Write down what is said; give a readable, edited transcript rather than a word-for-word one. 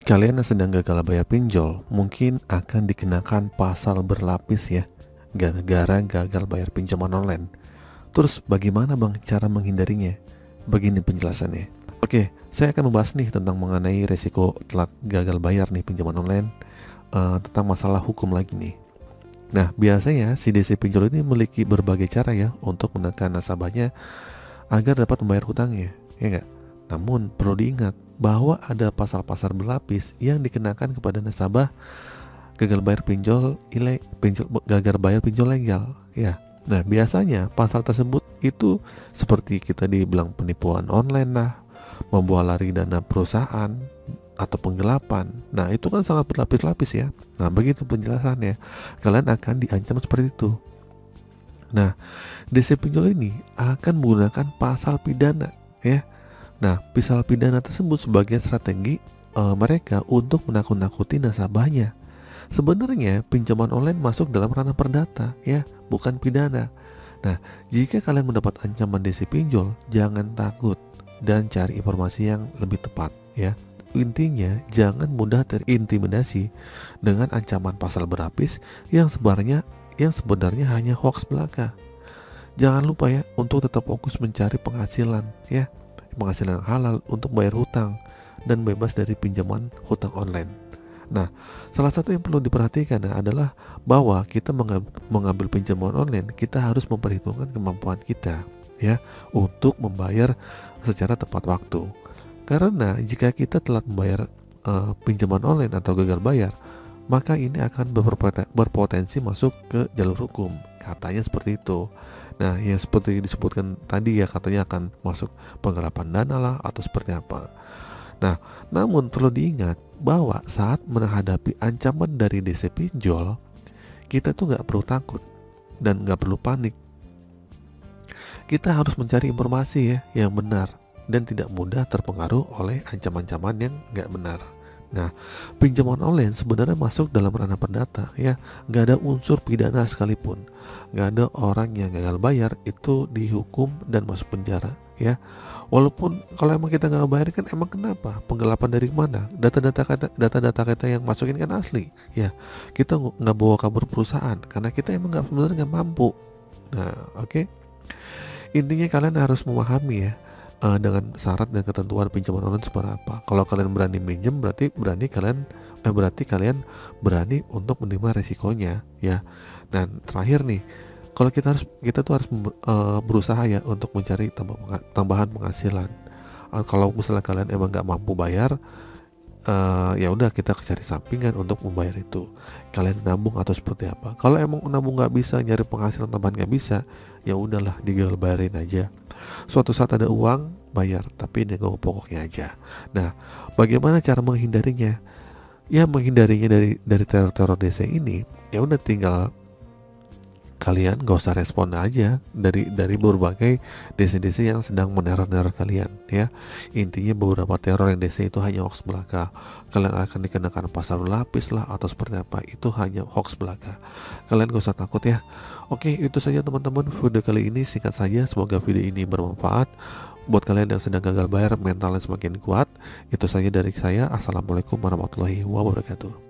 Kalian yang sedang gagal bayar pinjol mungkin akan dikenakan pasal berlapis ya, gara-gara gagal bayar pinjaman online. Terus bagaimana bang cara menghindarinya? Begini penjelasannya. Oke, saya akan membahas nih tentang mengenai resiko telat gagal bayar nih pinjaman online, tentang masalah hukum lagi nih. Nah, biasanya si DC pinjol ini memiliki berbagai cara ya untuk menekan nasabahnya agar dapat membayar hutangnya, ya enggak? Namun perlu diingat bahwa ada pasal-pasal berlapis yang dikenakan kepada nasabah gagal bayar pinjol legal, ya. Nah, biasanya pasal tersebut itu seperti kita dibilang penipuan online lah, membawa lari dana perusahaan atau penggelapan. Nah, itu kan sangat berlapis-lapis ya. Nah, begitu penjelasannya. Kalian akan diancam seperti itu. Nah, DC pinjol ini akan menggunakan pasal pidana ya. Nah, pasal pidana tersebut sebagai strategi mereka untuk menakut-nakuti nasabahnya. Sebenarnya pinjaman online masuk dalam ranah perdata ya, bukan pidana. Nah, jika kalian mendapat ancaman DC pinjol, jangan takut dan cari informasi yang lebih tepat ya. Intinya, jangan mudah terintimidasi dengan ancaman pasal berlapis yang sebenarnya hanya hoax belaka. Jangan lupa ya untuk tetap fokus mencari penghasilan ya, penghasilan halal untuk bayar hutang dan bebas dari pinjaman hutang online. Nah, salah satu yang perlu diperhatikan adalah bahwa kita mengambil pinjaman online, kita harus memperhitungkan kemampuan kita ya untuk membayar secara tepat waktu. Karena jika kita telat membayar pinjaman online atau gagal bayar, maka ini akan berpotensi masuk ke jalur hukum. Katanya seperti itu. Nah, yang seperti disebutkan tadi ya, katanya akan masuk penggelapan dana lah atau seperti apa. Nah, namun perlu diingat bahwa saat menghadapi ancaman dari DC pinjol, kita tuh nggak perlu takut dan nggak perlu panik. Kita harus mencari informasi ya yang benar dan tidak mudah terpengaruh oleh ancaman-ancaman yang nggak benar. Nah, pinjaman online sebenarnya masuk dalam ranah perdata ya, nggak ada unsur pidana sekalipun, nggak ada orang yang gagal bayar itu dihukum dan masuk penjara ya. Walaupun kalau emang kita nggak bayar kan emang kenapa? Penggelapan dari mana? Data-data kita yang masukin kan asli ya. Kita nggak bawa kabur perusahaan karena kita emang sebenarnya nggak mampu. Nah, oke. Intinya kalian harus memahami ya, dengan syarat dan ketentuan pinjaman online seperti apa. Kalau kalian berani minjem berarti kalian berani untuk menerima resikonya ya. Dan terakhir nih, kalau kita tuh harus berusaha ya untuk mencari tambahan penghasilan. Kalau misalnya kalian emang nggak mampu bayar, ya udah kita cari sampingan untuk membayar itu. Kalian nabung atau seperti apa? Kalau emang nabung nggak bisa, nyari penghasilan tambahan nggak bisa, ya udahlah digagal bayarin aja. Suatu saat ada uang bayar, tapi nego pokoknya aja. Nah, bagaimana cara menghindarinya? Ya menghindarinya dari teror-teror DC ini, ya udah tinggal kalian gak usah respon aja dari berbagai DC-DC yang sedang meneror-neror kalian ya. Intinya beberapa teror yang DC itu hanya hoax belaka. Kalian akan dikenakan pasal lapis lah atau seperti apa, itu hanya hoax belaka. Kalian gak usah takut ya. Oke, itu saja teman-teman video kali ini, singkat saja. Semoga video ini bermanfaat buat kalian yang sedang gagal bayar, mentalnya semakin kuat. Itu saja dari saya. Assalamualaikum warahmatullahi wabarakatuh.